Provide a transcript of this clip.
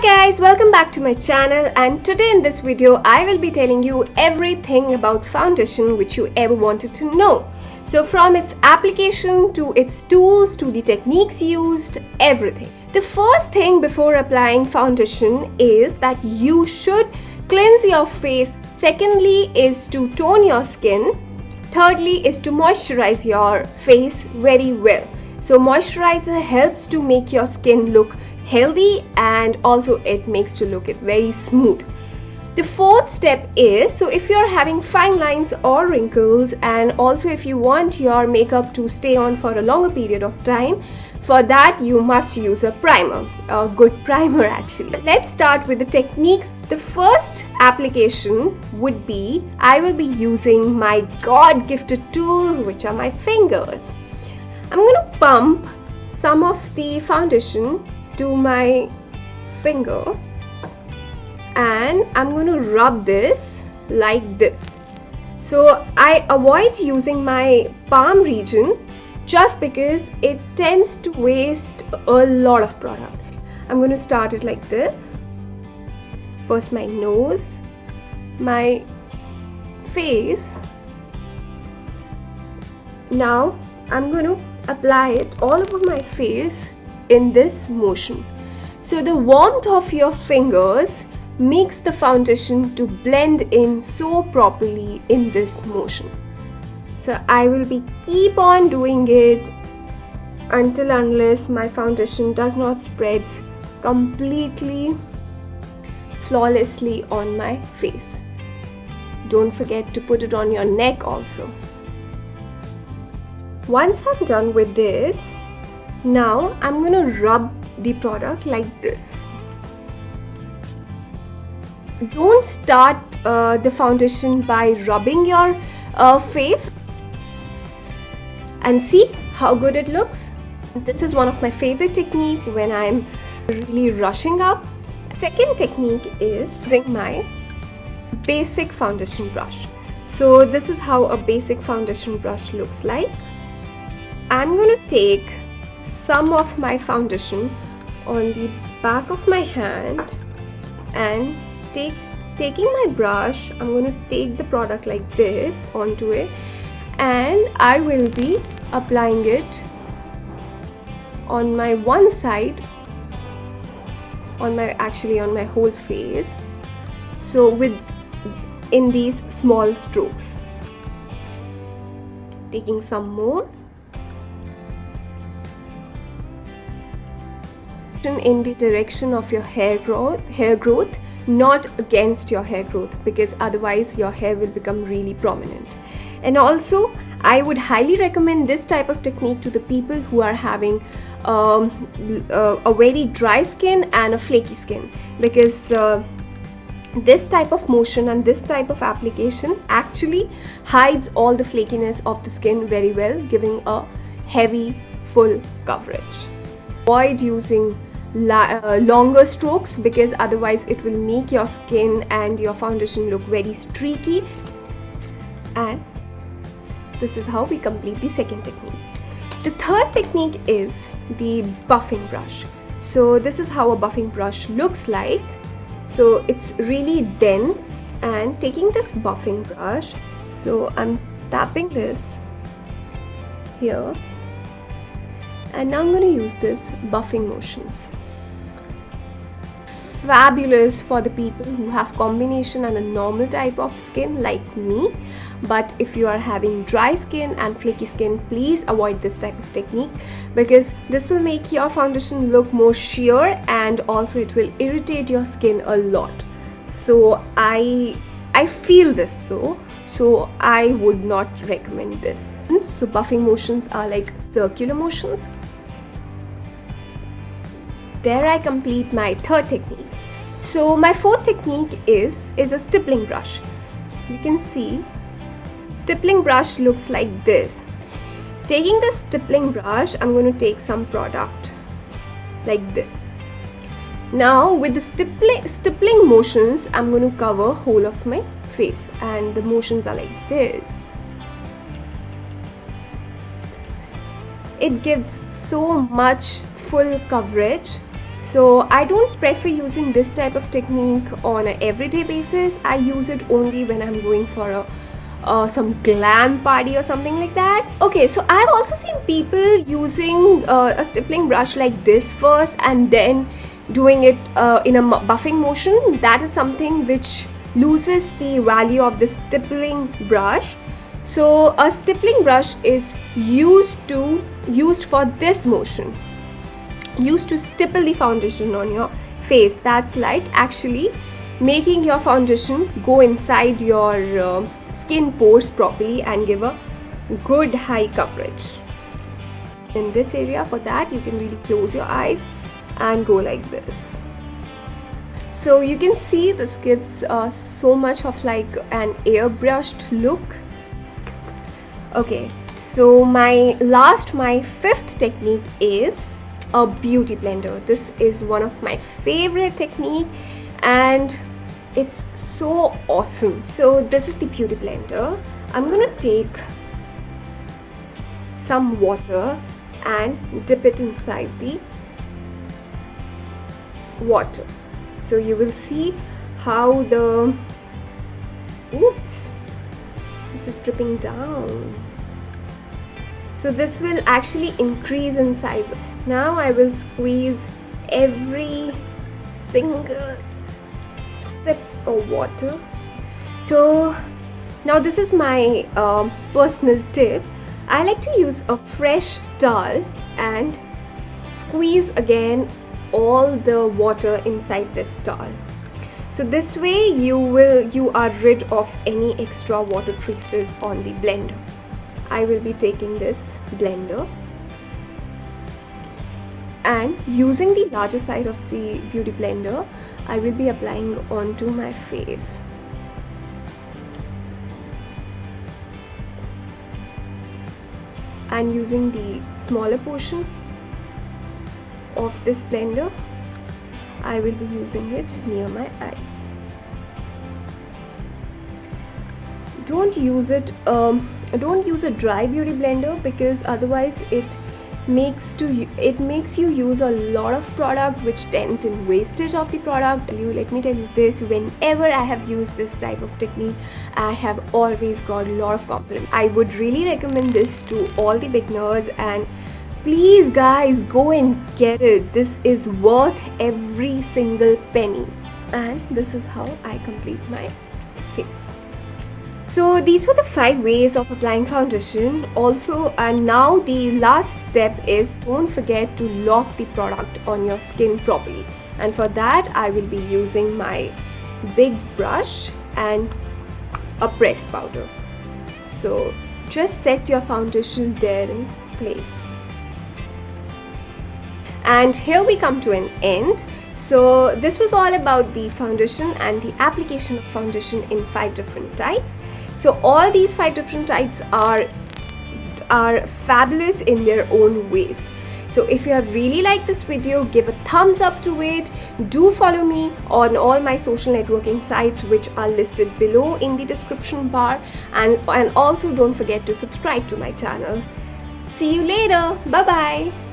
guys, welcome back to my channel, and today in this video I will be telling you everything about foundation which you ever wanted to know. So from its application to its tools to the techniques used, everything. The first thing before applying foundation is that you should cleanse your face. Secondly is to tone your skin. Thirdly is to moisturize your face very well. So moisturizer helps to make your skin look healthy, and also it makes to look it very smooth. The fourth step is, so if you're having fine lines or wrinkles, and also if you want your makeup to stay on for a longer period of time, for that you must use a primer, a good primer actually. Let's start with the techniques. The first application would be, I will be using my God gifted tools, which are my fingers. I'm going to pump some of the foundation to my finger and I'm going to rub this like this. So I avoid using my palm region just because it tends to waste a lot of product. I'm going to start it like this. First my nose, my face. Now I'm going to apply it all over my face in this motion. So the warmth of your fingers makes the foundation to blend in so properly in this motion. So I will be keep on doing it unless my foundation does not spread completely flawlessly on my face. Don't forget to put it on your neck also. Once I'm done with this, now I'm going to rub the product like this. Don't start the foundation by rubbing your face, and see how good it looks. This is one of my favorite techniques when I'm really rushing up. Second technique is using my basic foundation brush. So this is how a basic foundation brush looks like. I'm going to take some of my foundation on the back of my hand, and taking my brush, I'm going to take the product like this onto it, and I will be applying it on my one side, on my whole face. So in these small strokes, taking some more in the direction of your hair growth, not against your hair growth, because otherwise your hair will become really prominent. And also I would highly recommend this type of technique to the people who are having a very dry skin and a flaky skin, because this type of motion and this type of application actually hides all the flakiness of the skin very well, giving a heavy full coverage. Avoid using longer strokes, because otherwise it will make your skin and your foundation look very streaky. And this is how we complete the second technique. The third technique is the buffing brush. So this is how a buffing brush looks like. So it's really dense, and taking this buffing brush, so I'm tapping this here, and now I'm going to use this buffing motions. Fabulous for the people who have combination and a normal type of skin like me. But if you are having dry skin and flaky skin, please avoid this type of technique, because this will make your foundation look more sheer, and also it will irritate your skin a lot. So I feel this, so I would not recommend this. So buffing motions are like circular motions. There I complete my third technique. So my fourth technique is a stippling brush. You can see stippling brush looks like this. Taking the stippling brush, I'm going to take some product like this. Now with the stippling motions, I'm going to cover whole of my face, and the motions are like this. It gives so much full coverage. So I don't prefer using this type of technique on an everyday basis. I use it only when I'm going for some glam party or something like that. Okay, so I've also seen people using a stippling brush like this first and then doing it in a buffing motion. That is something which loses the value of the stippling brush. So a stippling brush is used for this motion, used to stipple the foundation on your face. That's like actually making your foundation go inside your skin pores properly and give a good high coverage. In this area, for that you can really close your eyes and go like this. So you can see this gives so much of like an airbrushed look. Okay, so my fifth technique is a beauty blender. This is one of my favorite technique and it's so awesome. So this is the beauty blender. I'm gonna take some water and dip it inside the water. So you will see how this is dripping down. So this will actually increase in size. Now I will squeeze every single sip of water. So now this is my personal tip. I like to use a fresh towel and squeeze again all the water inside this towel. So this way you are rid of any extra water traces on the blender. I will be taking this blender and using the larger side of the beauty blender, I will be applying onto my face. And using the smaller portion of this blender, I will be using it near my eyes. Don't use a dry beauty blender, because otherwise it makes you use a lot of product, which tends in wastage of the product. Let me tell you this, whenever I have used this type of technique, I have always got a lot of compliments. I would really recommend this to all the beginners, and please guys, go and get it. This is worth every single penny. And this is how I complete my face. So these were the 5 ways of applying foundation. Also, and now the last step is, don't forget to lock the product on your skin properly. And for that I will be using my big brush and a pressed powder. So just set your foundation there in place. And here we come to an end. So this was all about the foundation and the application of foundation in 5 different types. So all these 5 different types are fabulous in their own ways. So if you have really liked this video, give a thumbs up to it. Do follow me on all my social networking sites, which are listed below in the description bar, and also don't forget to subscribe to my channel. See you later. Bye bye.